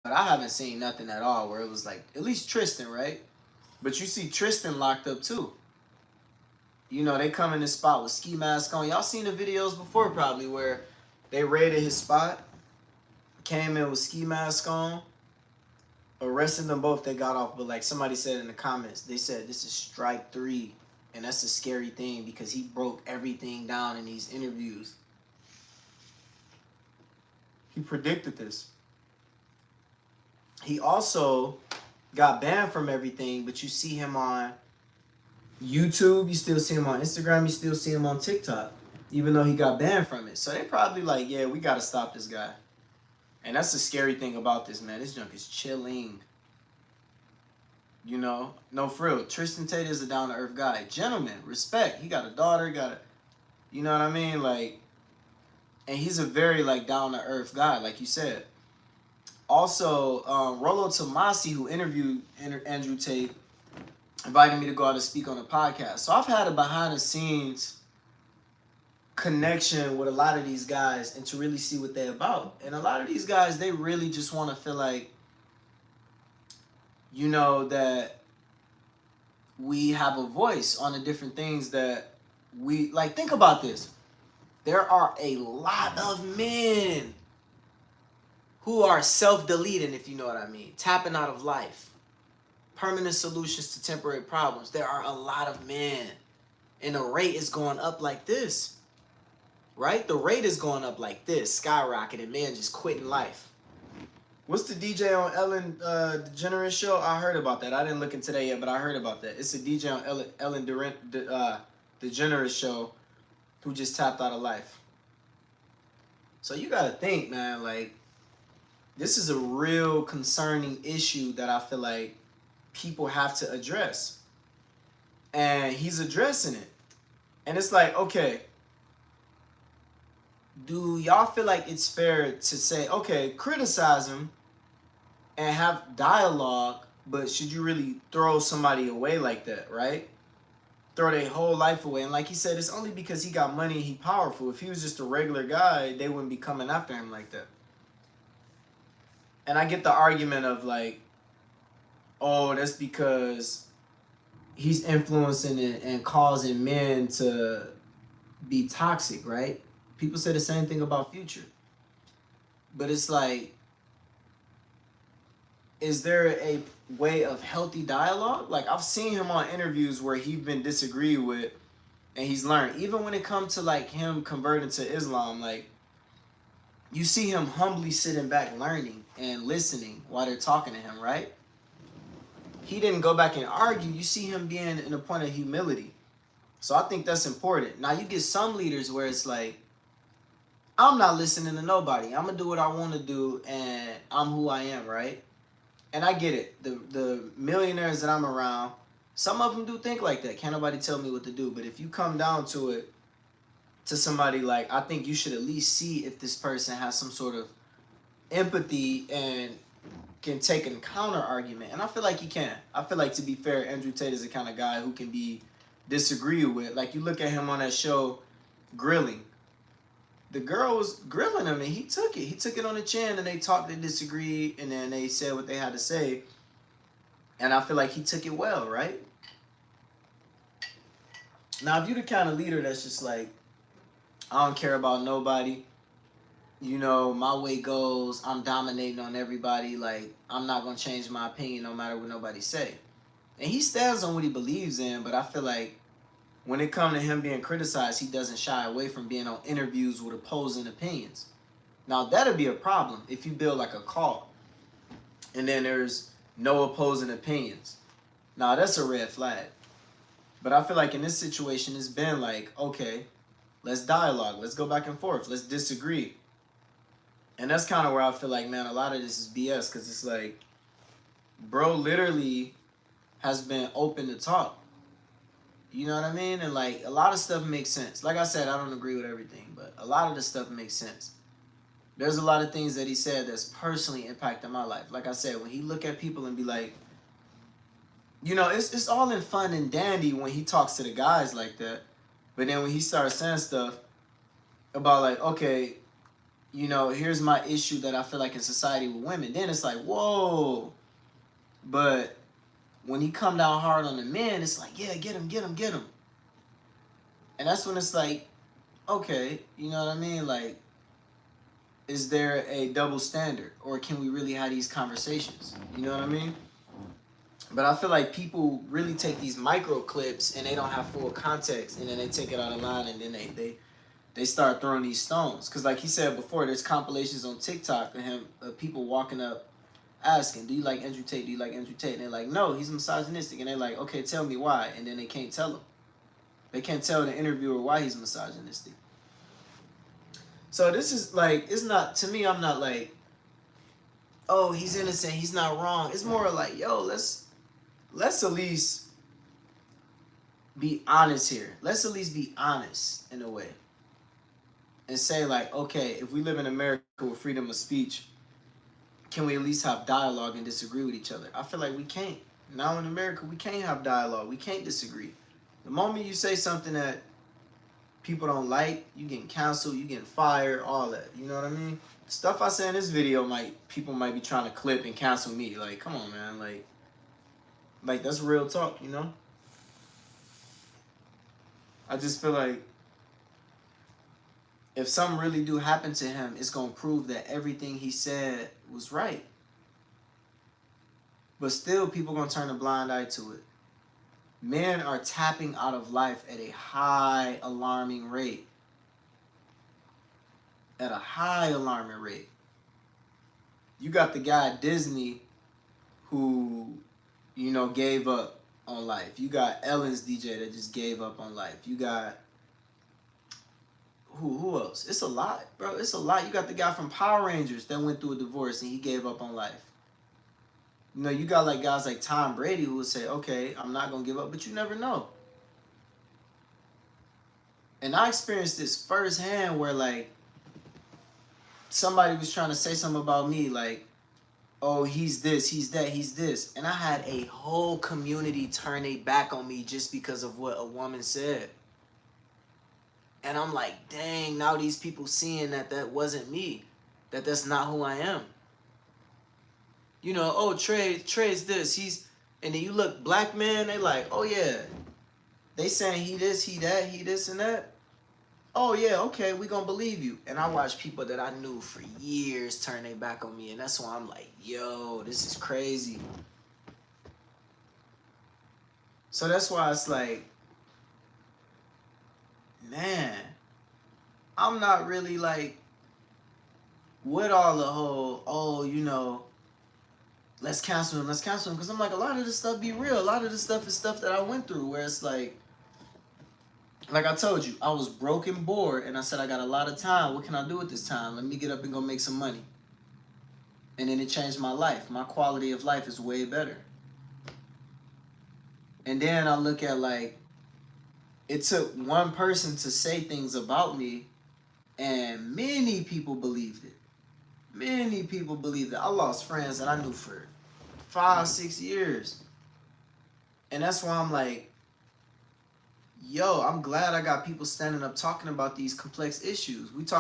But I haven't seen nothing at all where it was like, at least Tristan, right? But you see Tristan locked up too. You know, they come in this spot with ski mask on. Y'all seen the videos before probably where they raided his spot, came in with ski mask on, arrested them both, they got off. But like somebody said in the comments, they said this is strike three. And that's a scary thing because he broke everything down in these interviews. He predicted this. He also got banned from everything, but you see him on YouTube, you still see him on Instagram, you still see him on TikTok, even though he got banned from it. So they probably like, yeah, we gotta stop this guy. And that's the scary thing about this, man. This junk is chilling. You know, no for real. Tristan Tate is a down to earth guy. Gentleman, respect. He got a daughter, you know what I mean? Like, and he's a very like down to earth guy, like you said. Also, Rollo Tomasi, who interviewed Andrew Tate, invited me to go out and speak on a podcast. So I've had a behind the scenes connection with a lot of these guys and to really see what they're about. And a lot of these guys, they really just want to feel like, you know, that we have a voice on the different things that we like. Think about this. There are a lot of men who are self-deleting, if you know what I mean, tapping out of life, permanent solutions to temporary problems. There are a lot of men, and the rate is going up like this, right? The rate is going up like this, skyrocketing, men just quitting life. What's the DJ on Ellen DeGeneres show? I heard about that. I didn't look into that yet, but I heard about that. It's a DJ on Ellen DeGeneres show who just tapped out of life. So you got to think, man, like, this is a real concerning issue that I feel like people have to address. And he's addressing it. And it's like, okay, do y'all feel like it's fair to say, okay, criticize him and have dialogue, but should you really throw somebody away like that, right? Throw their whole life away. And like he said, it's only because he got money and he powerful. If he was just a regular guy, they wouldn't be coming after him like that. And I get the argument of like, oh, that's because he's influencing and causing men to be toxic, right? People say the same thing about Future. But it's like, is there a way of healthy dialogue? Like, I've seen him on interviews where he's been disagreed with and he's learned. Even when it comes to like him converting to Islam, like, you see him humbly sitting back learning and listening while they're talking to him, right? He didn't go back and argue. You see him being in a point of humility. So I think that's important. Now, you get some leaders where it's like, I'm not listening to nobody. I'm going to do what I want to do, and I'm who I am, right? And I get it. The millionaires that I'm around, some of them do think like that. Can't nobody tell me what to do. But if you come down to it, to somebody like, I think you should at least see if this person has some sort of empathy and can take a counter argument. And I feel like he can. I feel like, to be fair, Andrew Tate is the kind of guy who can be disagreed with. Like, you look at him on that show, Grilling. The girl was grilling him and he took it. He took it on the chin and they talked, they disagreed, and then they said what they had to say. And I feel like he took it well, right? Now, if you're the kind of leader that's just like, I don't care about nobody, you know, my way goes, I'm dominating on everybody, like, I'm not going to change my opinion no matter what nobody say. And he stands on what he believes in, but I feel like when it comes to him being criticized, he doesn't shy away from being on interviews with opposing opinions. Now, that'd be a problem if you build like a cult and then there's no opposing opinions. Now, that's a red flag. But I feel like in this situation, it's been like, okay, let's dialogue. Let's go back and forth. Let's disagree. And that's kind of where I feel like, man, a lot of this is BS, because it's like, bro literally has been open to talk. You know what I mean? And like, a lot of stuff makes sense. Like I said, I don't agree with everything, but a lot of the stuff makes sense. There's a lot of things that he said that's personally impacted my life. Like I said, when he look at people and be like, you know, it's all in fun and dandy when he talks to the guys like that. But then when he starts saying stuff about like, okay, you know, here's my issue that I feel like in society with women. Then it's like, whoa. But when he come down hard on the men, it's like, yeah, get him, get him, get him. And that's when it's like, okay, you know what I mean? Like, is there a double standard? Or can we really have these conversations? You know what I mean? But I feel like people really take these micro clips and they don't have full context, and then they take it out of line, and then they start throwing these stones. Because like he said before, there's compilations on TikTok of him, of people walking up asking, do you like Andrew Tate? Do you like Andrew Tate? And they're like, no, he's misogynistic. And they're like, okay, tell me why. And then they can't tell him. They can't tell the interviewer why he's misogynistic. So this is like, it's not, to me, I'm not like, oh, he's innocent, he's not wrong. It's more like, yo, let's at least be honest here. Let's at least be honest in a way. And say like, okay, if we live in America with freedom of speech, can we at least have dialogue and disagree with each other? I feel like we can't. Now in America, we can't have dialogue. We can't disagree. The moment you say something that people don't like, you getting canceled, you getting fired, all that. You know what I mean? Stuff I say in this video, people might be trying to clip and cancel me. Like, come on, man. Like that's real talk, you know? I just feel like if something really do happen to him, it's going to prove that everything he said was right. But still, people going to turn a blind eye to it. Men are tapping out of life at a high alarming rate. At a high alarming rate. You got the guy at Disney who, you know, gave up on life. You got Ellen's DJ that just gave up on life. You got who else? It's a lot, bro. It's a lot. You got the guy from Power Rangers that went through a divorce and he gave up on life. You know, you got like guys like Tom Brady who would say, okay, I'm not going to give up, but you never know. And I experienced this firsthand where like somebody was trying to say something about me, like, oh, he's this, he's that, he's this. And I had a whole community turn their back on me just because of what a woman said. And I'm like, dang, now these people seeing that wasn't me. That's not who I am. You know, oh, Trey's this, and then you look, black man, they like, oh yeah. They saying he this, he that, he this and that. Oh yeah, okay, we gonna believe you. And I watch people that I knew for years turn their back on me, and that's why I'm like, yo, this is crazy. So that's why it's like, man, I'm not really like with all the whole, oh, you know, let's cancel him, because I'm like, a lot of this stuff be real. A lot of this stuff is stuff that I went through where it's like I told you, I was broke and bored, and I said, I got a lot of time. What can I do with this time? Let me get up and go make some money. And then it changed my life. My quality of life is way better. And then I look at like, it took one person to say things about me, and many people believed it. Many people believed it. I lost friends that I knew for 5-6 years. And that's why I'm like, yo, I'm glad I got people standing up talking about these complex issues. We talk